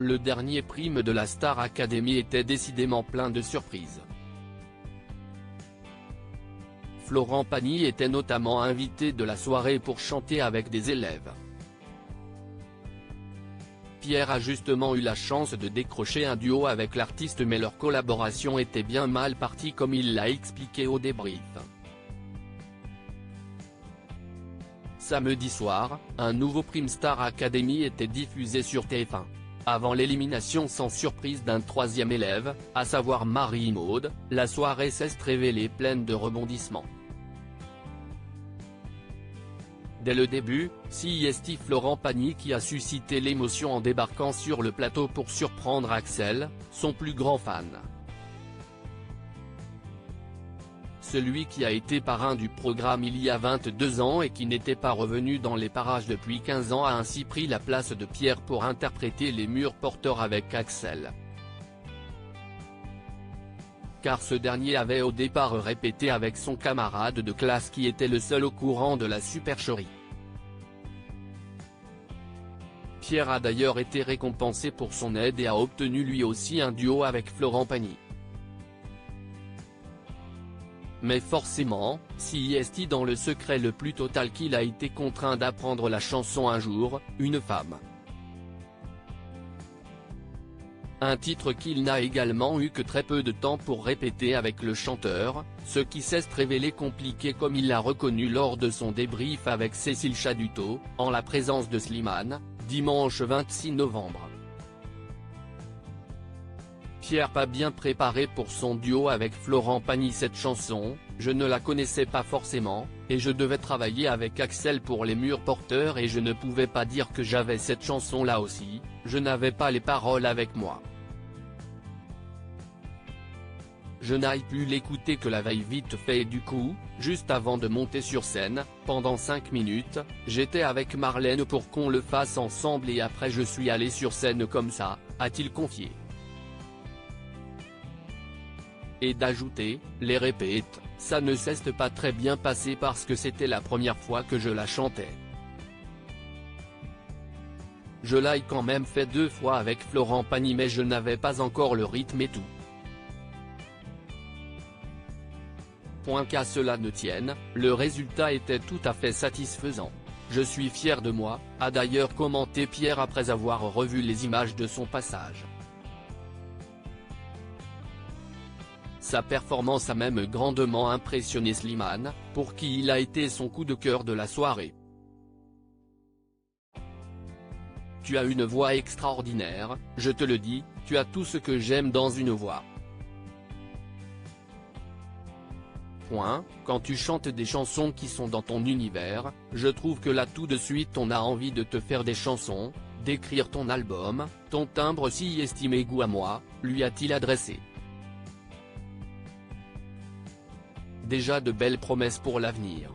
Le dernier prime de la Star Academy était décidément plein de surprises. Florent Pagny était notamment invité de la soirée pour chanter avec des élèves. Pierre a justement eu la chance de décrocher un duo avec l'artiste, mais leur collaboration était bien mal partie comme il l'a expliqué au débrief. Samedi soir, un nouveau prime Star Academy était diffusé sur TF1. Avant l'élimination sans surprise d'un troisième élève, à savoir Marie-Maude, la soirée s'est révélée pleine de rebondissements. Dès le début, c'est Florent Pagny qui a suscité l'émotion en débarquant sur le plateau pour surprendre Axel, son plus grand fan. Celui qui a été parrain du programme il y a 22 ans et qui n'était pas revenu dans les parages depuis 15 ans a ainsi pris la place de Pierre pour interpréter les murs porteurs avec Axel. Car ce dernier avait au départ répété avec son camarade de classe qui était le seul au courant de la supercherie. Pierre a d'ailleurs été récompensé pour son aide et a obtenu lui aussi un duo avec Florent Pagny. Mais forcément, c'est dans le secret le plus total qu'il a été contraint d'apprendre la chanson Un jour, une femme. Un titre qu'il n'a également eu que très peu de temps pour répéter avec le chanteur, ce qui s'est révélé compliqué comme il l'a reconnu lors de son débrief avec Cécile Chaduto, en la présence de Slimane, dimanche 26 novembre. Pierre pas bien préparé pour son duo avec Florent Pagny. Cette chanson, je ne la connaissais pas forcément, et je devais travailler avec Axel pour les murs porteurs et je ne pouvais pas dire que j'avais cette chanson là aussi, je n'avais pas les paroles avec moi. Je n'ai pu l'écouter que la veille vite fait et du coup, juste avant de monter sur scène, pendant 5 minutes, j'étais avec Marlène pour qu'on le fasse ensemble et après je suis allé sur scène comme ça, a-t-il confié. Et d'ajouter, les répètes, ça ne s'est pas très bien passé parce que c'était la première fois que je la chantais. Je l'ai quand même fait 2 fois avec Florent Pagny mais je n'avais pas encore le rythme et tout. Qu'à cela ne tienne, le résultat était tout à fait satisfaisant. Je suis fier de moi, a d'ailleurs commenté Pierre après avoir revu les images de son passage. Sa performance a même grandement impressionné Slimane, pour qui il a été son coup de cœur de la soirée. Tu as une voix extraordinaire, je te le dis, tu as tout ce que j'aime dans une voix. Quand tu chantes des chansons qui sont dans ton univers, je trouve que là tout de suite on a envie de te faire des chansons, d'écrire ton album, ton timbre si estimé goût à moi, lui a-t-il adressé. Déjà de belles promesses pour l'avenir.